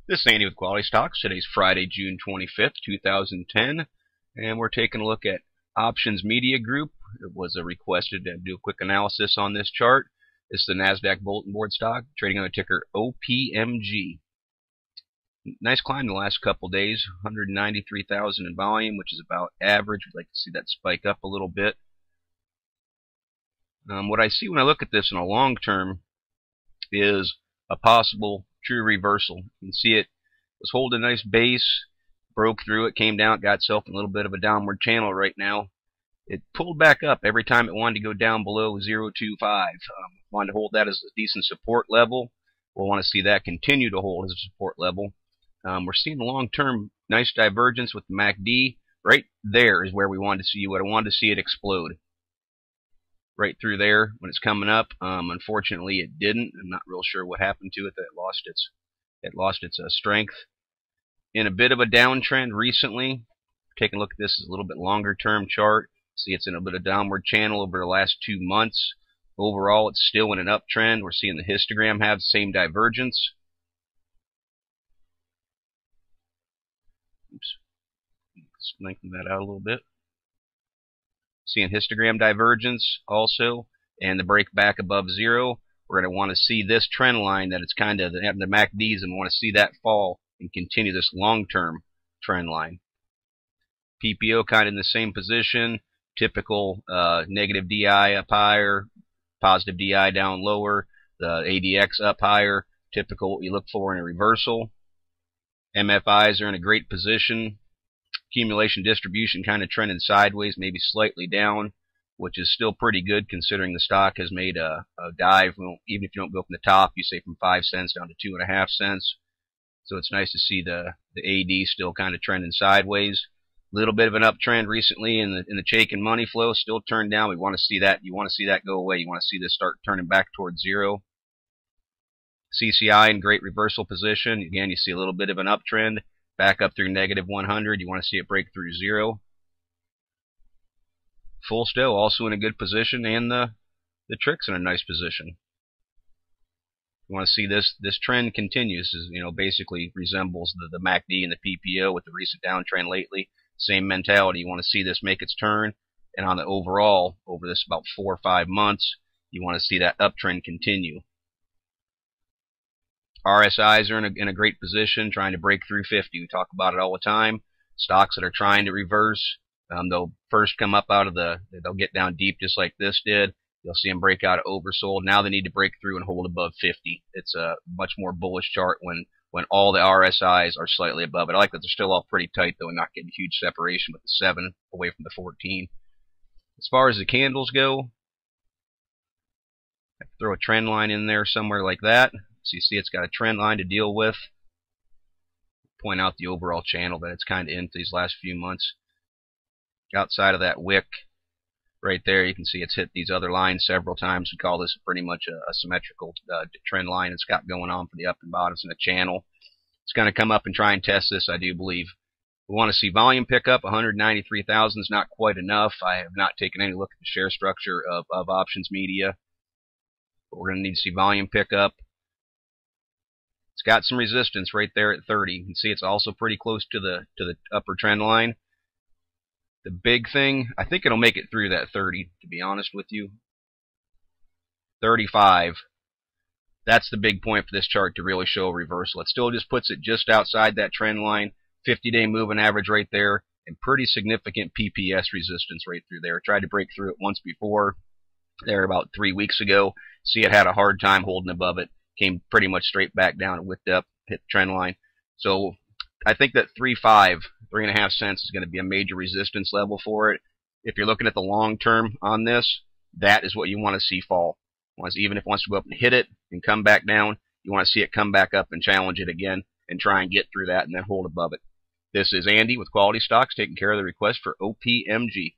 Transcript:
This is Andy with QualityStocks. Today's Friday, June 25th, 2010, and we're taking a look at Options Media Group. It was requested to do a quick analysis on this chart. This is the NASDAQ Bulletin Board stock, trading on the ticker OPMG. Nice climb in the last couple days, 193,000 in volume, which is about average. We'd like to see that spike up a little bit. What I see when I look at this in a long term is a possible true reversal. You can see it was holding a nice base, broke through it, came down, got itself in a little bit of a downward channel right now. It pulled back up every time it wanted to go down below 0.25. Wanted to hold that as a decent support level. We'll want to see that continue to hold as a support level. We're seeing long-term nice divergence with the MACD. Right there is where we wanted to see what I wanted to see it explode. Right through there when it's coming up. Unfortunately, it didn't. I'm not real sure what happened to it. That it lost its strength. In a bit of a downtrend recently. Taking a look at this as a little bit longer term chart. See, it's in a bit of downward channel over the last 2 months. Overall, it's still in an uptrend. We're seeing the histogram have the same divergence. Oops. Let's lengthen that out a little bit. Seeing histogram divergence also, and the break back above zero. We're going to want to see this trend line that it's kind of the MACDs, and want to see that fall and continue this long-term trend line. PPO kind of in the same position. Typical negative DI up higher, positive DI down lower. The ADX up higher. Typical what you look for in a reversal. MFIs are in a great position. Accumulation distribution kind of trending sideways, maybe slightly down, which is still pretty good considering the stock has made a dive. Well, even if you don't go from the top, you say from 5 cents down to 2.5 cents. So it's nice to see the AD still kind of trending sideways. Little bit of an uptrend recently in the Chaikin money flow, still turned down. We want to see that. You want to see that go away. You want to see this start turning back towards zero. CCI in great reversal position. Again, you see a little bit of an uptrend. Back up through negative 100. You want to see it break through zero. Full still also in a good position, and the tricks in a nice position. You want to see this trend continues. Basically resembles the MACD and the PPO with the recent downtrend lately. Same mentality. You want to see this make its turn, and on the overall over this about 4 or 5 months, you want to see that uptrend continue. RSIs are in a great position, trying to break through 50. We talk about it all the time. Stocks that are trying to reverse, they'll first come up out of they'll get down deep just like this did. You'll see them break out of oversold. Now they need to break through and hold above 50. It's a much more bullish chart when all the RSIs are slightly above it. I like that they're still all pretty tight though, and not getting huge separation with the 7 away from the 14. As far as the candles go, I throw a trend line in there somewhere like that. So you see it's got a trend line to deal with. Point out the overall channel that it's kind of in these last few months. Outside of that wick right there, you can see it's hit these other lines several times. We call this pretty much a symmetrical trend line it's got going on for the up and bottoms in the channel. It's going to come up and try and test this, I do believe. We want to see volume pick up. 193,000 is not quite enough. I have not taken any look at the share structure of Options Media. But we're going to need to see volume pick up. It's got some resistance right there at 30. You can see it's also pretty close to the upper trend line. The big thing, I think it'll make it through that 30, to be honest with you. 35. That's the big point for this chart to really show a reversal. It still just puts it just outside that trend line. 50-day moving average right there, and pretty significant PPS resistance right through there. Tried to break through it once before, there about 3 weeks ago. See, it had a hard time holding above it. Came pretty much straight back down and whipped up, hit the trend line. So I think that 3.5 cents is going to be a major resistance level for it. If you're looking at the long term on this, that is what you want to see fall. Even if it wants to go up and hit it and come back down, you want to see it come back up and challenge it again and try and get through that and then hold above it. This is Andy with QualityStocks taking care of the request for OPMG.